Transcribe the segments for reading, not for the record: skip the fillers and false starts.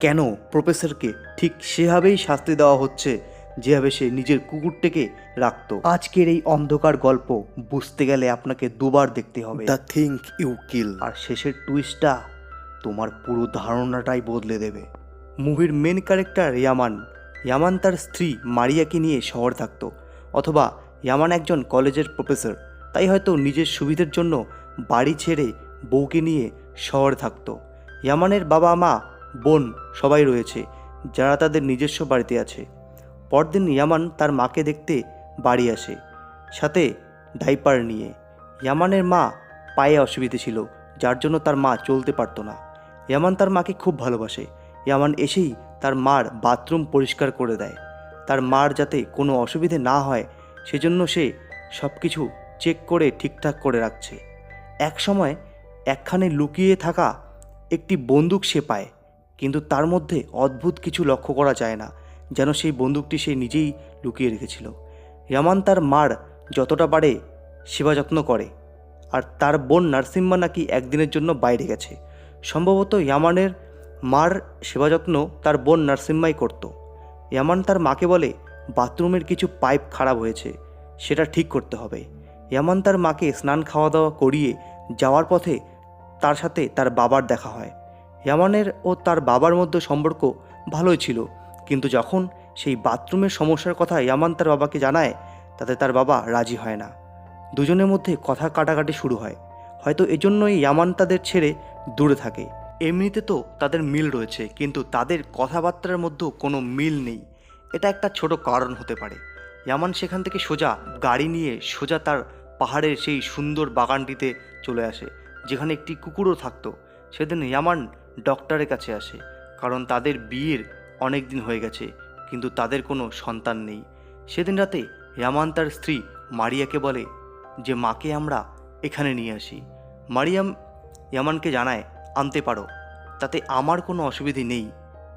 কেন প্রফেসরকে ঠিক সেভাবেই শাস্তি দেওয়া হচ্ছে যেভাবে সে নিজের কুকুরটাকে রাখত। আজকের এই অন্ধকার গল্প বুঝতে গেলে আপনাকে দুবার দেখতে হবে। The think you kill. আর শেষের টুইস্টটা তোমার পুরো ধারণাটাই বদলে দেবে। মুভির মেন ক্যারেক্টার ইয়ামান। ইয়ামান তার স্ত্রী মারিয়াকে নিয়ে শহর থাকতো, অথবা ইয়ামান একজন কলেজের প্রফেসর, তাই হয়তো নিজের সুবিধার জন্য বাড়ি ছেড়ে বউকে নিয়ে শহর থাকতো। ইয়ামানের বাবা মা বোন সবাই রয়েছে, যারা তাদের নিজস্ব বাড়িতে আছে। পরদিন ইয়ামান তার মাকে দেখতে বাড়ি আসে, সাথে ডাইপার নিয়ে। ইয়ামানের মা পায়ে অসুবিধে ছিল, যার জন্য তার মা চলতে পারতো না। ইয়ামান তার মাকে খুব ভালোবাসে। ইয়ামান এসেই তার মার বাথরুম পরিষ্কার করে দেয়, তার মার যাতে কোনো অসুবিধে না হয় সেজন্য সে সব কিছু চেক করে ঠিকঠাক করে রাখছে। এক সময় একখানে লুকিয়ে থাকা একটি বন্দুক সে পায়, কিন্তু তার মধ্যে অদ্ভুত কিছু লক্ষ্য করা যায় না, যেন সেই বন্দুকটি সে নিজেই লুকিয়ে রেখেছিল। ইয়ামান তার মার যতটা পারে সেবা যত্ন করে, আর তার বোন নার্সিম্মা নাকি একদিনের জন্য বাইরে গেছে। সম্ভবত ইয়ামানের মার সেবা যত্ন তার বোন নার্সিম্মাই করত। ইয়ামান তার মাকে বলে বাথরুমের কিছু পাইপ খারাপ হয়েছে, সেটা ঠিক করতে হবে। ইয়ামান তার মাকে স্নান খাওয়া দাওয়া করিয়ে যাওয়ার পথে তার সাথে তার বাবার দেখা হয়। ইয়ামানের ও তার বাবার মধ্যে সম্পর্ক ভালোই ছিল, কিন্তু যখন সেই বাথরুমের সমস্যার কথা ইয়ামান তার বাবাকে জানায়, তাতে তার বাবা রাজি হয় না। দুজনের মধ্যে কথা কাটাকাটি শুরু হয়। হয়তো এজন্যই ইয়ামান তাদের ছেড়ে দূরে থাকে। এমনিতে তো তাদের মিল রয়েছে, কিন্তু তাদের কথাবার্তার মধ্যেও কোনো মিল নেই। এটা একটা ছোট কারণ হতে পারে। ইয়ামান সেখান থেকে সোজা গাড়ি নিয়ে সোজা তার পাহাড়ের সেই সুন্দর বাগানটিতে চলে আসে, যেখানে একটি কুকুরও থাকতো। সেদিন ইয়ামান ডক্টরের কাছে আসে, কারণ তাদের বিয়ের অনেক দিন হয়ে গেছে, কিন্তু তাদের কোনো সন্তান নেই। সেদিন রাতে ইয়ামান তার স্ত্রী মারিয়াকে বলে যে মাকে আমরা এখানে নিয়ে আসি। মারিয়াম ইয়ামানকে জানায় আনতে পারো, তাতে আমার কোনো অসুবিধে নেই,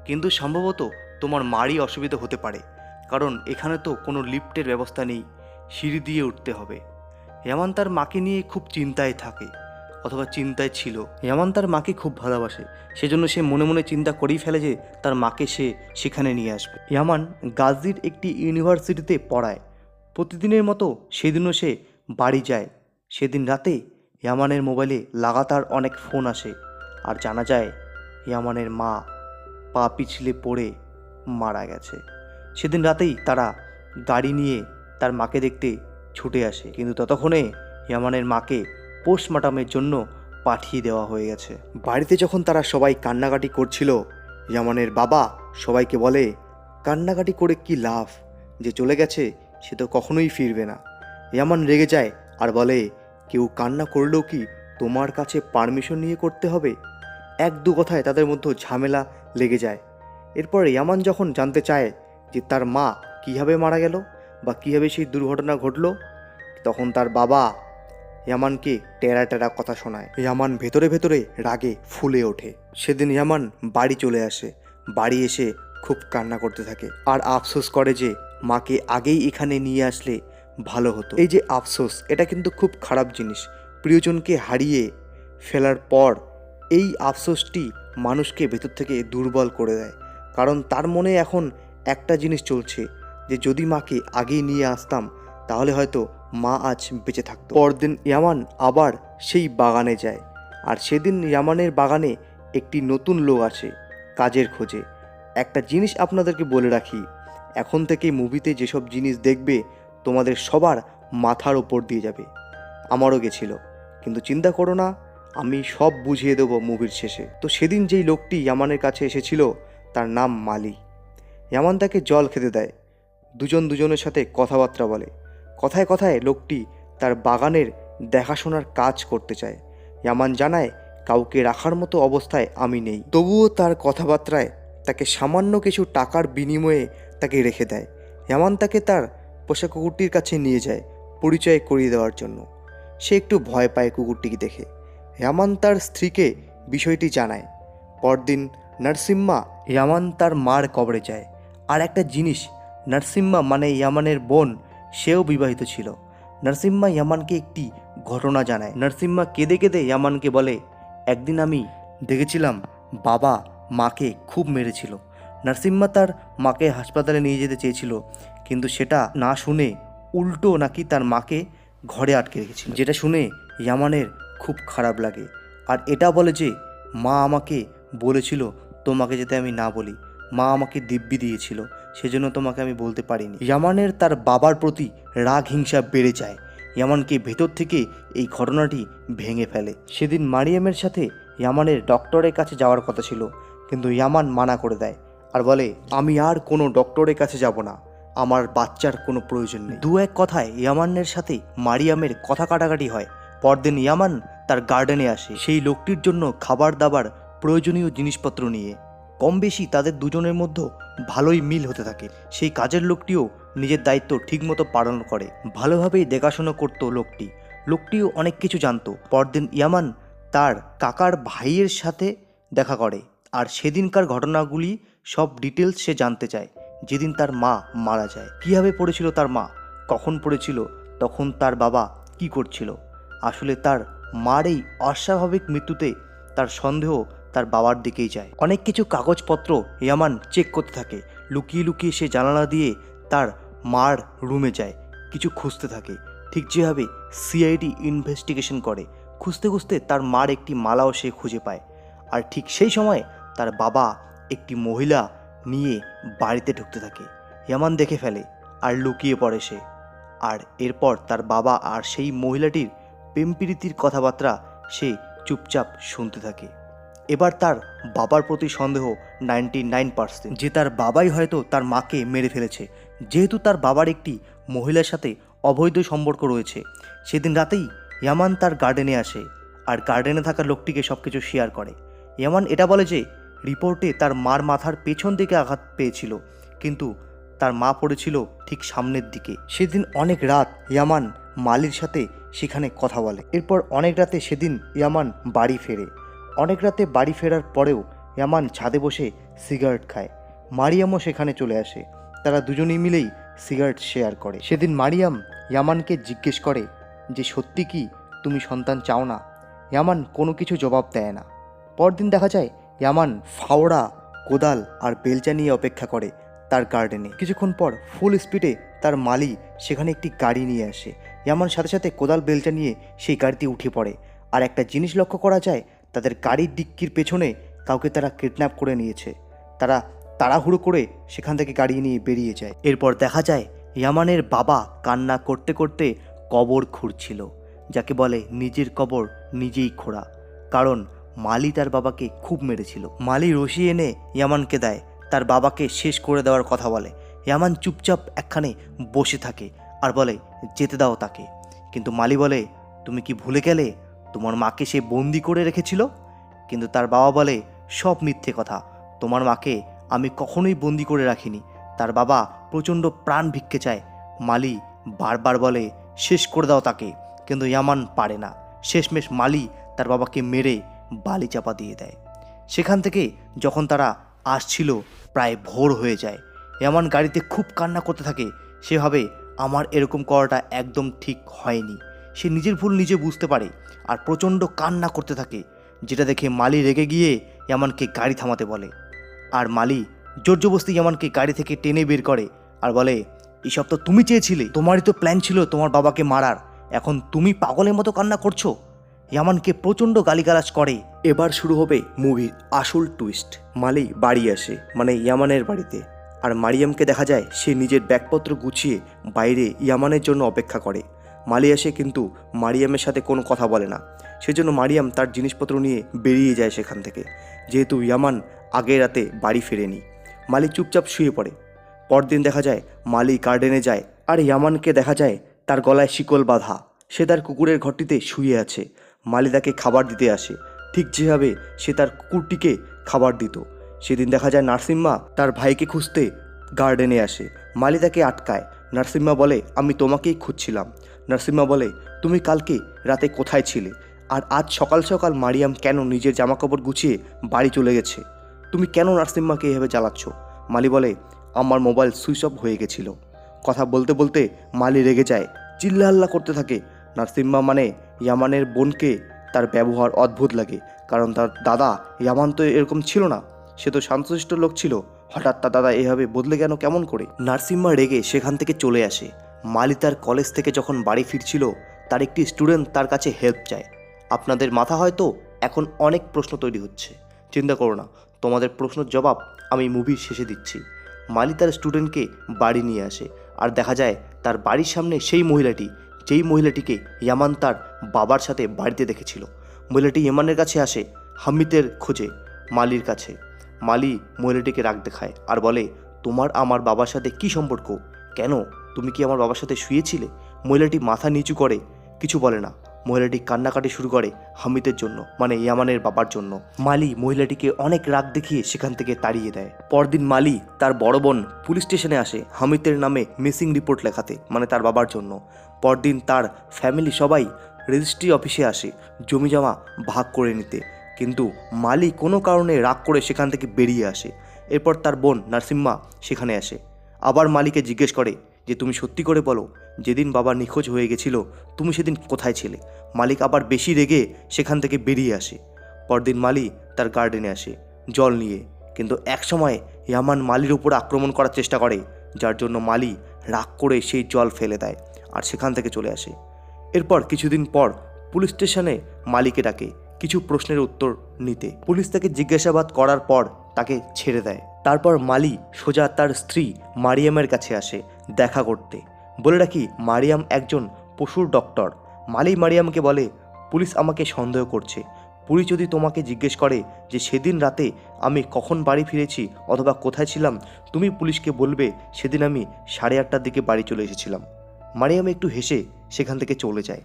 কিন্তু সম্ভবত তোমার মারই অসুবিধা হতে পারে, কারণ এখানে তো কোনো লিফটের ব্যবস্থা নেই, সিঁড়ি দিয়ে উঠতে হবে। ইয়ামান তার মাকে নিয়ে খুব চিন্তায় থাকে, অথবা চিন্তায় ছিল। ইয়ামান তার মাকে খুব ভালোবাসে, সেজন্য সে মনে মনে চিন্তা করেই ফেলে যে তার মাকে সে সেখানে নিয়ে আসবে। ইয়ামান গাজীর একটি ইউনিভার্সিটিতে পড়ায়। প্রতিদিনের মতো সেদিনও সে বাড়ি যায়। সেদিন রাতে ইয়ামানের মোবাইলে লাগাতার অনেক ফোন আসে, আর জানা যায় ইয়ামানের মা পা পিছলে পড়ে মারা গেছে। সেদিন রাতেই তারা গাড়ি নিয়ে তার মাকে দেখতে ছুটে আসে, কিন্তু ততক্ষণে ইয়ামানের মাকে পোস্টমর্টমের জন্য পাঠিয়ে দেওয়া হয়ে গেছে। বাড়িতে যখন তারা সবাই কান্নাকাটি করছিল, ইয়ামানের বাবা সবাইকে বলে কান্নাকাটি করে কি লাভ, যে চলে গেছে সে তো কখনোই ফিরবে না। ইয়ামান রেগে যায় আর বলে কেউ কান্না করলেও কি তোমার কাছে পারমিশন নিয়ে করতে হবে? এক দু কথায় তাদের মধ্যে ঝামেলা লেগে যায়। এরপর ইয়ামান যখন জানতে চায় যে তার মা কীভাবে মারা গেল বা কীভাবে সেই দুর্ঘটনা ঘটল, তখন তার বাবা ইয়ামানকে টেরা টেরা কথা শোনায়। ইয়ামান ভেতরে ভেতরে রাগে ফুলে ওঠে। সেদিন ইয়ামান বাড়ি চলে আসে। বাড়ি এসে খুব কান্না করতে থাকে আর আফসোস করে যে মাকে আগেই এখানে নিয়ে আসলে ভালো হতো। এই যে আফসোস, এটা কিন্তু খুব খারাপ জিনিস। প্রিয়জনকে হারিয়ে ফেলার পর এই আফসোসটি মানুষকে ভেতর থেকে দুর্বল করে দেয়, কারণ তার মনে এখন একটা জিনিস চলছে যে যদি মাকে আগেই নিয়ে আসতাম তাহলে হয়তো মা আজ বেঁচে থাকতো। পরদিন ইয়ামান আবার সেই বাগানে যায়, আর সেদিন ইয়ামানের বাগানে একটি নতুন লোক আসে কাজের খোঁজে। একটা জিনিস আপনাদেরকে বলে রাখি, এখন থেকে মুভিতে যেসব জিনিস দেখবে তোমাদের সবার মাথার ওপর দিয়ে যাবে। আমারও গেছিল, কিন্তু চিন্তা করো না, আমি সব বুঝিয়ে দেবো মুভির শেষে। তো সেদিন যেই লোকটি ইয়ামানের কাছে এসেছিল তার নাম মালি। ইয়ামান তাকে জল খেতে দেয়, দুজন দুজনের সাথে কথাবার্তা বলে। কথায় কথায় লোকটি তার বাগানের দেখাশোনার কাজ করতে চায়। ইয়ামান জানায় কাউকে রাখার মতো অবস্থায় আমি নেই, তবুও তার কথাবার্তায় তাকে সামান্য কিছু টাকার বিনিময়ে তাকে রেখে দেয়। ইয়ামান তাকে তার পোষা কুকুরটির কাছে নিয়ে যায় পরিচয় করিয়ে দেওয়ার জন্য। সে একটু ভয় পায় কুকুরটিকে দেখে। ইয়ামান তার স্ত্রীকে বিষয়টি জানায়। পরদিন নার্সিম্মা ইয়ামান তার মার কবরে যায়। আর একটা জিনিস, নার্সিম্মা মানে ইয়ামানের বোন, সেও বিবাহিত ছিল। নার্সিম্মা ইয়ামানকে একটি ঘটনা জানায়। নার্সিম্মা কেঁদে কেঁদে ইয়ামানকে বলে একদিন আমি দেখেছিলাম বাবা মাকে খুব মেরেছিল। নার্সিম্মা তার মাকে হাসপাতালে নিয়ে যেতে চেয়েছিল, কিন্তু সেটা না শুনে উল্টো নাকি তার মাকে ঘরে আটকে রেখেছিল, যেটা শুনে ইয়ামানের খুব খারাপ লাগে। আর এটা বলে যে মা আমাকে বলেছিল তোমাকে যাতে আমি না বলি, মা আমাকে দিব্যি দিয়েছিল, সেজন্য তোমাকে আমি বলতে পারিনি। ইয়ামানের তার বাবার প্রতি রাগ হিংসা বেড়ে যায়। ইয়ামানকে ভেতর থেকে এই ঘটনাটি ভেঙে ফেলে। সেদিন মারিয়ামের সাথে ইয়ামানের ডক্টরের কাছে যাওয়ার কথা ছিল, কিন্তু ইয়ামান মানা করে দেয় আর বলে আমি আর কোনো ডক্টরের কাছে যাব না, আমার বাচ্চার কোনো প্রয়োজন নেই। দু এক কথায় ইয়ামানের সাথে মারিয়ামের কথা কাটাকাটি হয়। পরদিন ইয়ামান তার গার্ডেনে আসে সেই লোকটির জন্য খাবার দাবার প্রয়োজনীয় জিনিসপত্র নিয়ে। কম বেশি তাদের দুজনের মধ্যে ভালোই মিল হতে থাকে। সেই কাজের লোকটিও নিজের দায়িত্ব ঠিকমতো পালন করে, ভালোভাবেই দেখাশোনা করতো লোকটিও অনেক কিছু জানতো। পরদিন ইয়ামান তার কাকার ভাইয়ের সাথে দেখা করে আর সেদিনকার ঘটনাগুলি সব ডিটেলস সে জানতে চায়। যেদিন তার মা মারা যায়, কীভাবে পড়েছিল তার মা, কখন পড়েছিল, তখন তার বাবা কি করছিল। আসলে তার মার এই অস্বাভাবিক মৃত্যুতে তার সন্দেহ তার বাবার দিকেই যায়। অনেক কিছু কাগজপত্র ইয়ামান চেক করতে থাকে। লুকিয়ে লুকিয়ে সে জানালা দিয়ে তার মার রুমে যায়, কিছু খুঁজতে থাকে, ঠিক যেভাবে সিআইডি ইনভেস্টিগেশন করে। খুঁজতে খুঁজতে তার মার একটি মালাও সে খুঁজে পায়। আর ঠিক সেই সময় তার বাবা একটি মহিলা নিয়ে বাড়িতে ঢুকতে থাকে। ইয়ামান দেখে ফেলে আর লুকিয়ে পড়ে সে। আর এরপর তার বাবা আর সেই মহিলাটির প্রেমপ্রীতির কথাবার্তা সে চুপচাপ শুনতে থাকে। এবার তার বাবার প্রতি সন্দেহ 99% যে তার বাবাই হয়তো তার মাকে মেরে ফেলেছে, যেহেতু তার বাবার একটি মহিলার সাথে অবৈধ সম্পর্ক রয়েছে। সেদিন রাতেই ইয়ামান তার গার্ডেনে আসে আর গার্ডেনে থাকা লোকটিকে সব কিছু শেয়ার করে। ইয়ামান এটা বলে যে রিপোর্টে তার মার মাথার পেছন দিকে আঘাত পেয়েছিল, কিন্তু তার মা পড়েছিল ঠিক সামনের দিকে। সেদিন অনেক রাত ইয়ামান মালির সাথে সেখানে কথা বলে। এরপর অনেক রাতে সেদিন ইয়ামান বাড়ি ফেরে। অনেক রাতে বাড়ি ফেরার পরেও ইয়ামান ছাদে বসে সিগারেট খায়। মারিয়ামও সেখানে চলে আসে। তারা দুজনেই মিলেই সিগারেট শেয়ার করে। সেদিন মারিয়াম ইয়ামানকে জিজ্ঞেস করে যে সত্যি কি তুমি সন্তান চাও না? ইয়ামান কোনো কিছু জবাব দেয় না। পরদিন দেখা যায় ইয়ামান ফাওড়া, কোদাল আর বেলচা নিয়ে অপেক্ষা করে তার গার্ডেনে। কিছুক্ষণ পর ফুল স্পিডে তার মালি সেখানে একটি গাড়ি নিয়ে আসে। ইয়ামান সাথে সাথে কোদাল বেলচা নিয়ে সেই গাড়িতে উঠে পড়ে। আর একটা জিনিস লক্ষ্য করা যায়, তাদের গাড়ির ডিক্কির পেছনে কাউকে তারা কিডন্যাপ করে নিয়েছে। তারা তাড়াহুড়ো করে সেখান থেকে গাড়ি নিয়ে বেরিয়ে যায়। এরপর দেখা যায় ইয়ামানের বাবা কান্না করতে করতে কবর খুঁড়ছিল, যাকে বলে নিজের কবর নিজেই খোঁড়া। কারণ মালি তার বাবাকে খুব মেরেছিল। মালি রশি এনে ইয়ামানকে দেয়, তার বাবাকে শেষ করে দেওয়ার কথা বলে। ইয়ামান চুপচাপ একখানে বসে থাকে আর বলে যেতে দাও তাকে। কিন্তু মালি বলে তুমি কি ভুলে গেলে তোমার মাকে সে বন্দি করে রেখেছিল? কিন্তু তার বাবা বলে সব মিথ্যে কথা, তোমার মাকে আমি কখনোই বন্দি করে রাখিনি। তার বাবা প্রচণ্ড প্রাণ ভিক্ষে চায়। মালি বারবার বলে শেষ করে দাও তাকে, কিন্তু ইয়ামান পারে না। শেষমেশ মালি তার বাবাকে মেরে বালি চাপা দিয়ে দেয়। সেখান থেকে যখন তারা আসছিল প্রায় ভোর হয়ে যায়। ইয়ামান গাড়িতে খুব কান্না করতে থাকে। সে ভাবে আমার এরকম করাটা একদম ঠিক হয়নি। সে নিজের ভুল নিজে বুঝতে পারে আর প্রচণ্ড কান্না করতে থাকে, যেটা দেখে মালি রেগে গিয়ে ইয়ামানকে গাড়ি থামাতে বলে। আর মালি জোরজবস্তি ইয়ামানকে গাড়ি থেকে টেনে বের করে আর বলে এসব তো তুমি চেয়েছিলে, তোমারই তো প্ল্যান ছিল তোমার বাবাকে মারার, এখন তুমি পাগলের মতো কান্না করছো। ইয়ামানকে প্রচণ্ড গালিগালাজ করে। এবার শুরু হবে মুভির আসল টুইস্ট। মালি বাড়ি আসে, মানে ইয়ামানের বাড়িতে। আর মারিয়ামকে দেখা যায় সে নিজের ব্যাগপত্র গুছিয়ে বাইরে ইয়ামানের জন্য অপেক্ষা করে। মালি আসে কিন্তু মারিয়ামের সাথে কোনো কথা বলে না। সেজন্য মারিয়াম তার জিনিসপত্র নিয়ে বেরিয়ে যায় সেখান থেকে, যেহেতু ইয়ামান আগের রাতে বাড়ি ফেরেনি। মালি চুপচাপ শুয়ে পড়ে। পরদিন দেখা যায় মালি গার্ডেনে যায় আর ইয়ামানকে দেখা যায় তার গলায় শিকল বাঁধা। সে তার কুকুরের ঘরটিতে শুয়ে আছে। মালি তাকে খাবার দিতে আসে, ঠিক যেভাবে সে তার কুকুরটিকে খাবার দিত। সেদিন দেখা যায় নার্সিম্মা তার ভাইকে খুঁজতে গার্ডেনে আসে। মালি তাকে আটকায়। নার্সিম্মা বলে আমি তোমাকেই খুঁজছিলাম। নার্সিম্মা বলে তুমি কালকে রাতে কোথায় ছিলে? আর আজ সকাল সকাল মারিয়াম কেন নিজের জামাকাপড় গুছিয়ে বাড়ি চলে গেছে? তুমি কেন নার্সিম্মাকে এভাবে জ্বালাচ্ছ? মালি বলে আমার মোবাইল সুইচ অফ হয়ে গেছিল। কথা বলতে বলতে মালি রেগে যায়, চিল্লাহাল্লা করতে থাকে। নার্সিম্মা মানে ইয়ামানের বোনকে তার ব্যবহার অদ্ভুত লাগে, কারণ তার দাদা ইয়ামান তো এরকম ছিল না। সে তো শান্তশিষ্ট লোক ছিল, হঠাৎ তার দাদা এভাবে বদলে গেল কেমন করে? নার্সিম্মা রেগে সেখান থেকে চলে আসে। মালি তার কলেজ থেকে যখন বাড়ি ফিরছিল, তার একটি স্টুডেন্ট তার কাছে হেল্প চায়। আপনাদের মাথা হয়তো এখন অনেক প্রশ্ন তৈরি হচ্ছে, চিন্তা করো না, তোমাদের প্রশ্নের জবাব আমি মুভির শেষে দিচ্ছি। মালি তার স্টুডেন্টকে বাড়ি নিয়ে আসে, আর দেখা যায় তার বাড়ির সামনে সেই মহিলাটি, যেই মহিলাটিকে ইয়ামান তার বাবার সাথে বাড়িতে দেখেছিল। মহিলাটি ইয়ামানের কাছে আসে হামিদের খোঁজে, মালির কাছে। মালি মহিলাটিকে রাগ দেখায় আর বলে, তোমার আমার বাবার সাথে কি সম্পর্ক? কেন, তুমি কি আমার বাবার সাথে শুয়েছিলে? মহিলাটি মাথা নিচু করে কিছু বলে না। মহিলাটি কান্নাকাটি শুরু করে হামিদের জন্য, মানে ইয়ামানের বাবার জন্য। মালি মহিলাটিকে অনেক রাগ দেখিয়ে সেখান থেকে তাড়িয়ে দেয়। পরদিন মালি তার বড় বোন পুলিশ স্টেশনে আসে হামিদের নামে মিসিং রিপোর্ট লেখাতে, মানে তার বাবার জন্য। পরদিন তার ফ্যামিলি সবাই রেজিস্ট্রি অফিসে আসে জমিজমা ভাগ করে নিতে, কিন্তু মালি কোনো কারণে রাগ করে সেখান থেকে বেরিয়ে আসে। এরপর তার বোন নার্সিম্মা সেখানে আসে, আবার মালিকে জিজ্ঞেস করে যে তুমি সত্যি করে বলো, যেদিন বাবা নিখোঁজ হয়ে গেছিল তুমি সেদিন কোথায় ছিলে? মালিক আবার বেশি রেগে সেখান থেকে বেরিয়ে আসে। পরদিন মালি তার গার্ডেনে আসে জল নিয়ে, কিন্তু একসময় ইয়ামান মালির উপর আক্রমণ করার চেষ্টা করে, যার জন্য মালি রাগ করে সেই জল ফেলে দেয় আর সেখান থেকে চলে আসে। এরপর কিছুদিন পর পুলিশ স্টেশনে মালিকে ডাকে কিছু প্রশ্নের উত্তর নিতে। পুলিশ তাকে জিজ্ঞাসাবাদ করার পর তাকে ছেড়ে দেয়। তারপর মালি সোজা তার স্ত্রী মারিয়ামের কাছে আসে দেখা করতে। বলে রাখি, মারিয়াম একজন পশুর ডক্টর। মালি মারিয়ামকে বলে, পুলিশ আমাকে সন্দেহ করছে। পুলিশ যদি তোমাকে জিজ্ঞেস করে যে সেদিন রাতে আমি কখন বাড়ি ফিরেছি অথবা কোথায় ছিলাম, তুমি পুলিশকে বলবে সেদিন আমি 8:30টার দিকে বাড়ি চলে এসেছিলাম। মারিয়াম একটু হেসে সেখান থেকে চলে যায়।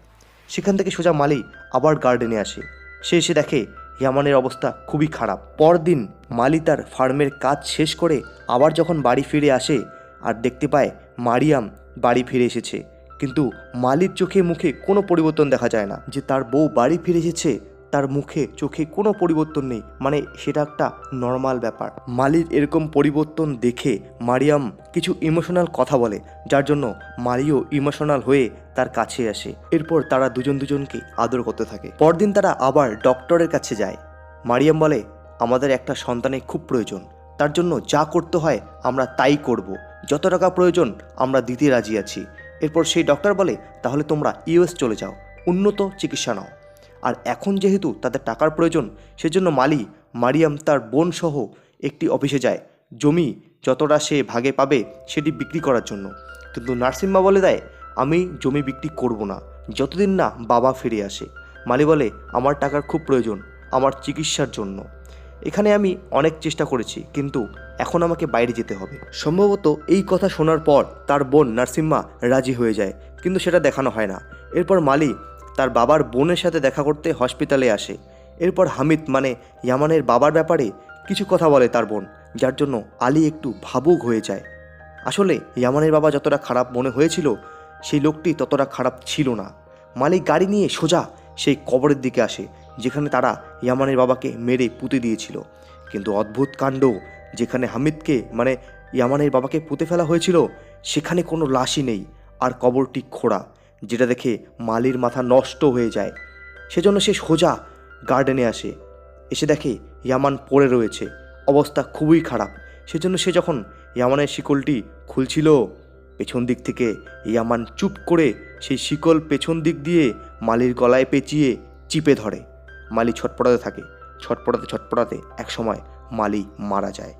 সেখান থেকে সোজা মালি আবার গার্ডেনে আসে। সে এসে দেখে ইয়ামানের অবস্থা খুবই খারাপ। পরদিন মালি তার ফার্মের কাজ শেষ করে আবার যখন বাড়ি ফিরে আসে আর দেখতে পায় মারিয়াম বাড়ি ফিরে এসেছে, কিন্তু মালির চোখে মুখে কোনো পরিবর্তন দেখা যায় না। যে তার বউ বাড়ি ফিরে এসেছে তার মুখে চোখে কোনো পরিবর্তন নেই, মানে সেটা একটা নর্মাল ব্যাপার। মালির এরকম পরিবর্তন দেখে মারিয়াম কিছু ইমোশনাল কথা বলে, যার জন্য মালিও ইমোশনাল হয়ে তার কাছে আসে। এরপর তারা দুজনকে আদর করতে থাকে। পরদিন তারা আবার ডক্টরের কাছে যায়। মারিয়াম বলে, আমাদের একটা সন্তানের খুব প্রয়োজন, তার জন্য যা করতে হয় আমরা তাই করব, যত টাকা প্রয়োজন আমরা দিতে রাজি আছি। এরপর সেই ডক্টর বলে, তাহলে তোমরা ইউএস চলে যাও, উন্নত চিকিৎসা নাও। আর এখন যেহেতু তাদের টাকার প্রয়োজন, সেজন্য মারিয়াম তার বোন সহ একটি অফিসে যায় জমি যতটা সে ভাগে পাবে সেটি বিক্রি করার জন্য। কিন্তু নার্সিম্মা বলে দেয়, আমি জমি বিক্রি করব না যতদিন না বাবা ফিরে আসে। মালি বলে, আমার টাকার খুব প্রয়োজন আমার চিকিৎসার জন্য। এখানে আমি অনেক চেষ্টা করেছি, কিন্তু এখন আমাকে বাইরে যেতে হবে। সম্ভবত এই কথা শোনার পর তার বোন নার্সিম্মা রাজি হয়ে যায়, কিন্তু সেটা দেখানো হয় না। এরপর মালি তার বাবার বোনের সাথে দেখা করতে হসপিটালে আসে। এরপর হামিদ, মানে ইয়ামানের বাবার ব্যাপারে কিছু কথা বলে তার বোন, যার জন্য আলী একটু ভাবুক হয়ে যায়। আসলে ইয়ামানের বাবা যতটা খারাপ মনে হয়েছিল, সেই লোকটি ততটা খারাপ ছিল না। মালিক গাড়ি নিয়ে সোজা সেই কবরের দিকে আসে যেখানে তারা ইয়ামানের বাবাকে মেরে পুঁতে দিয়েছিল। কিন্তু অদ্ভুত কাণ্ড, যেখানে হামিদকে মানে ইয়ামানের বাবাকে পুঁতে ফেলা হয়েছিল সেখানে কোনো লাশই নেই, আর কবরটি খোঁড়া, যেটা দেখে মালির মাথা নষ্ট হয়ে যায়। সেজন্য সে সোজা গার্ডেনে আসে, এসে দেখে ইয়ামান পড়ে রয়েছে, অবস্থা খুবই খারাপ। সেজন্য সে যখন ইয়ামানের শিকলটি খুলছিল, পেছন দিক থেকে ইয়ামান চুপ করে সেই শিকল পেছন দিক দিয়ে মালির গলায় পেঁচিয়ে চিপে ধরে। মালি ছটপটাতে থাকে, ছটপটাতে একসময় মালি মারা যায়।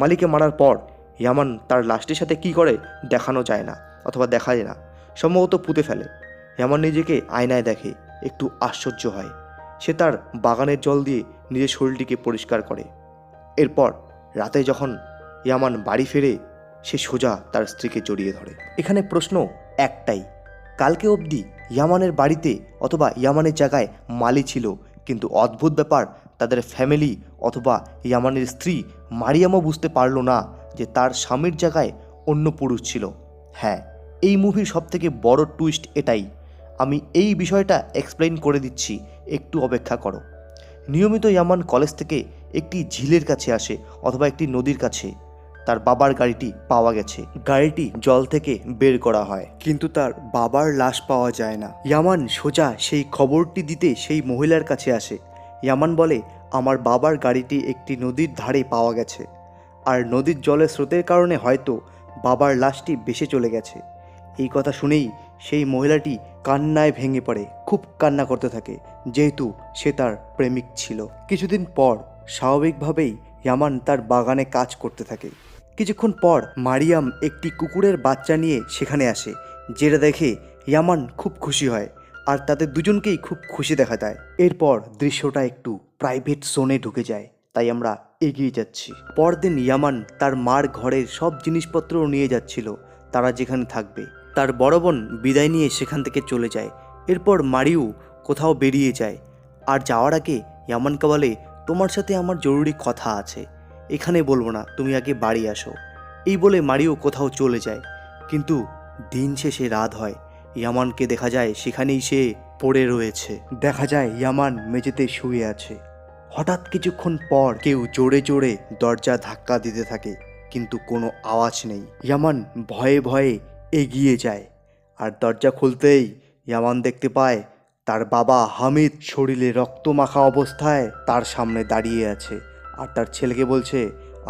মালিকে মারার পর ইয়ামান তার লাশটির সাথে কি করে দেখানো যায় না, অথবা দেখা যায় না, সম্ভবত পুঁতে ফেলে। ইয়ামান নিজেকে আয়নায় দেখে, একটু আশ্চর্য হয়। সে তার বাগানের জল দিয়ে নিজের শরীরটিকে পরিষ্কার করে। এরপর রাতে যখন ইয়ামান বাড়ি ফেরে, সে সোজা তার স্ত্রীকে জড়িয়ে ধরে। এখানে প্রশ্ন একটাই, কালকে অবধি ইয়ামানের বাড়িতে অথবা ইয়ামানের জায়গায় মালি ছিল, কিন্তু অদ্ভুত ব্যাপার, তাদের ফ্যামিলি অথবা ইয়ামানের স্ত্রী মারিয়ামও বুঝতে পারল না যে তার স্বামীর জায়গায় অন্য পুরুষ ছিল। হ্যাঁ, এই মুভির সবথেকে বড় টুইস্ট এটাই। আমি এই বিষয়টা এক্সপ্লেইন করে দিচ্ছি, একটু অপেক্ষা করো। নিয়মিত ইয়ামান কলেজ থেকে একটি ঝিলের কাছে আসে অথবা একটি নদীর কাছে। তার বাবার গাড়িটি পাওয়া গেছে, গাড়িটি জল থেকে বের করা হয়, কিন্তু তার বাবার লাশ পাওয়া যায় না। ইয়ামান সোজা সেই খবরটি দিতে সেই মহিলার কাছে আসে। ইয়ামান বলে, আমার বাবার গাড়িটি একটি নদীর ধারে পাওয়া গেছে, আর নদীর জলের স্রোতের কারণে হয়তো বাবার লাশটি ভেসে চলে গেছে। এই কথা শুনেই সেই মহিলাটি কান্নায় ভেঙে পড়ে, খুব কান্না করতে থাকে, যেহেতু সে তার প্রেমিক ছিল। কিছুদিন পর স্বাভাবিকভাবেই ইয়ামান তার বাগানে কাজ করতে থাকে। কিছুক্ষণ পর মারিয়াম একটি কুকুরের বাচ্চা নিয়ে সেখানে আসে, যেটা দেখে ইয়ামান খুব খুশি হয়, আর তাদের দুজনকেই খুব খুশি দেখা যায়। এরপর দৃশ্যটা একটু প্রাইভেট জোনে ঢুকে যায়, তাই আমরা এগিয়ে যাচ্ছি। পরদিন ইয়ামান তার মার ঘরের সব জিনিসপত্র নিয়ে যাচ্ছিল তারা যেখানে থাকবে। তার বড় বোন বিদায় নিয়ে সেখান থেকে চলে যায়। এরপর মারিও কোথাও বেরিয়ে যায়, আর যাওয়ার আগে ইয়ামানকে বলে, তোমার সাথে আমার জরুরি কথা আছে, এখানে বলবো না, তুমি আগে বাড়ি আসো। এই বলে মারিও কোথাও চলে যায়। কিন্তু দিন শেষে রাত হয়, ইয়ামানকে দেখা যায় সেখানেই সে পড়ে রয়েছে। দেখা যায় ইয়ামান মেঝেতে শুয়ে আছে। হঠাৎ কিছুক্ষণ পর কেউ জোরে জোরে দরজা ধাক্কা দিতে থাকে, কিন্তু কোনো আওয়াজ নেই। ইয়ামান ভয়ে ভয়ে এগিয়ে যায়, আর দরজা খুলতেই ইয়ামান দেখতে পায় তার বাবা হামিদ শরীরে রক্তমাখা অবস্থায় তার সামনে দাঁড়িয়ে আছে, আর তার ছেলেকে বলছে,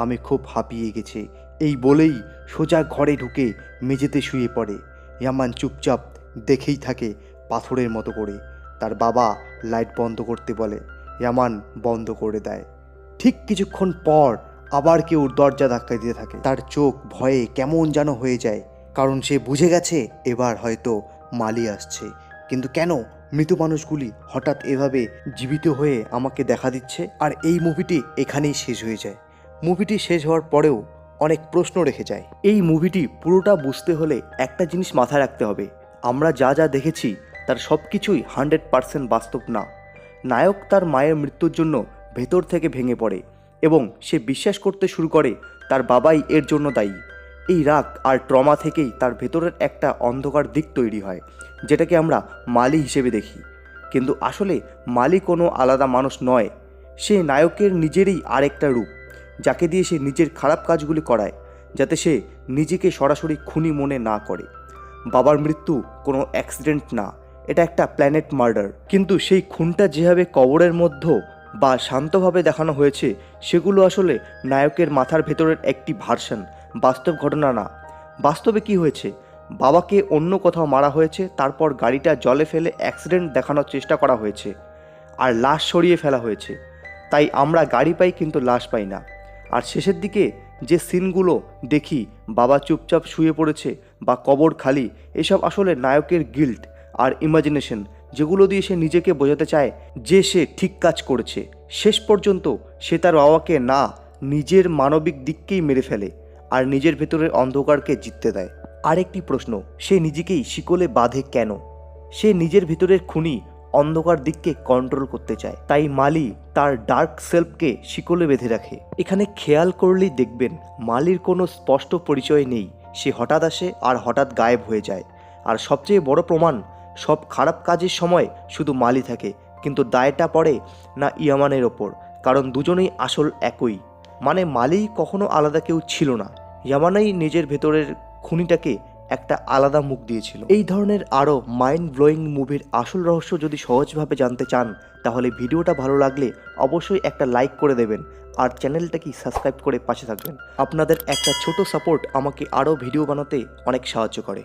আমি খুব হাঁপিয়ে গেছি। এই বলেই সোজা ঘরে ঢুকে মেঝেতে শুয়ে পড়ে। ইয়ামান চুপচাপ দেখেই থাকে পাথরের মতো করে। তার বাবা লাইট বন্ধ করতে বলে, ইয়ামান বন্ধ করে দেয়। ঠিক কিছুক্ষণ পর আবার কেউ দরজা ধাক্কা দিতে থাকে। তার চোখ ভয়ে কেমন যেন হয়ে যায়, কারণ সে বুঝে গেছে এবার হয়তো মালি আসছে। কিন্তু কেন মৃত মানুষগুলি হঠাৎ এভাবে জীবিত হয়ে আমাকে দেখা দিচ্ছে? আর এই মুভিটি এখানেই শেষ হয়ে যায়। মুভিটি শেষ হওয়ার পরেও অনেক প্রশ্ন রেখে যায়। এই মুভিটি পুরোটা বুঝতে হলে একটা জিনিস মাথায় রাখতে হবে, আমরা যা যা দেখেছি তার সব কিছুই 100% বাস্তব না। নায়ক তার মায়ের মৃত্যুর জন্য ভেতর থেকে ভেঙে পড়ে এবং সে বিশ্বাস করতে শুরু করে তার বাবাই এর জন্য দায়ী। এই রাগ আর ট্রমা থেকেই তার ভেতরের একটা অন্ধকার দিক তৈরি হয়, যেটাকে আমরা মালি হিসেবে দেখি। কিন্তু আসলে মালি কোনো আলাদা মানুষ নয়, সে নায়কের নিজেরই আরেকটা রূপ, যাকে দিয়ে সে নিজের খারাপ কাজগুলি করায়, যাতে সে নিজেকে সরাসরি খুনি মনে না করে। বাবার মৃত্যু কোনো অ্যাক্সিডেন্ট না, এটা একটা প্ল্যানেট মার্ডার। কিন্তু সেই খুনটা যেভাবে কবরের মধ্যে বা শান্তভাবে দেখানো হয়েছে, সেগুলো আসলে নায়কের মাথার ভেতরের একটি ভার্সন, বাস্তব ঘটনা না। বাস্তবে কি হয়েছে, বাবাকে অন্য কোথাও মারা হয়েছে, তারপর গাড়িটা জলে ফেলে অ্যাক্সিডেন্ট দেখানোর চেষ্টা করা হয়েছে, আর লাশ সরিয়ে ফেলা হয়েছে। তাই আমরা গাড়ি পাই কিন্তু লাশ পাই না। আর শেষের দিকে যে সিনগুলো দেখি, বাবা চুপচাপ শুয়ে পড়েছে বা কবর খালি, এসব আসলে নায়কের গিল্ট আর ইমাজিনেশন, যেগুলো দিয়ে সে নিজেকে বোঝাতে চায় যে সে ঠিক কাজ করেছে। শেষ পর্যন্ত সে তার বাবাকে না, নিজের মানবিক দিককেই মেরে ফেলে আর নিজের ভেতরের অন্ধকারকে জিততে দেয়। আরেকটি প্রশ্ন, সে নিজেকেই শিকলে বাঁধে কেন? সে নিজের ভেতরের খুনি অন্ধকার দিককে কন্ট্রোল করতে চায়, তাই মালি তার ডার্ক সেলফকে শিকলে বেঁধে রাখে। এখানে খেয়াল করলেই দেখবেন মালির কোনো স্পষ্ট পরিচয় নেই, সে হঠাৎ আসে আর হঠাৎ গায়েব হয়ে যায়। আর সবচেয়ে বড় প্রমাণ, সব খারাপ কাজের সময় শুধু মালি থাকে, কিন্তু দায়টা পড়ে না ইয়ামানের ওপর, কারণ দুজনেই আসল একই। মানে মালি কখনো আলাদা কেউ ছিল না, ইয়ামানাই নিজের ভেতরের খুনিটাকে একটা আলাদা মুখ দিয়েছিল। এই ধরনের আরও মাইন্ড ব্লোয়িং মুভির আসল রহস্য যদি সহজভাবে জানতে চান, তাহলে ভিডিওটা ভালো লাগলে অবশ্যই একটা লাইক করে দেবেন আর চ্যানেলটাকে সাবস্ক্রাইব করে পাশে থাকবেন। আপনাদের একটা ছোট সাপোর্ট আমাকে আরও ভিডিও বানাতে অনেক সাহায্য করে।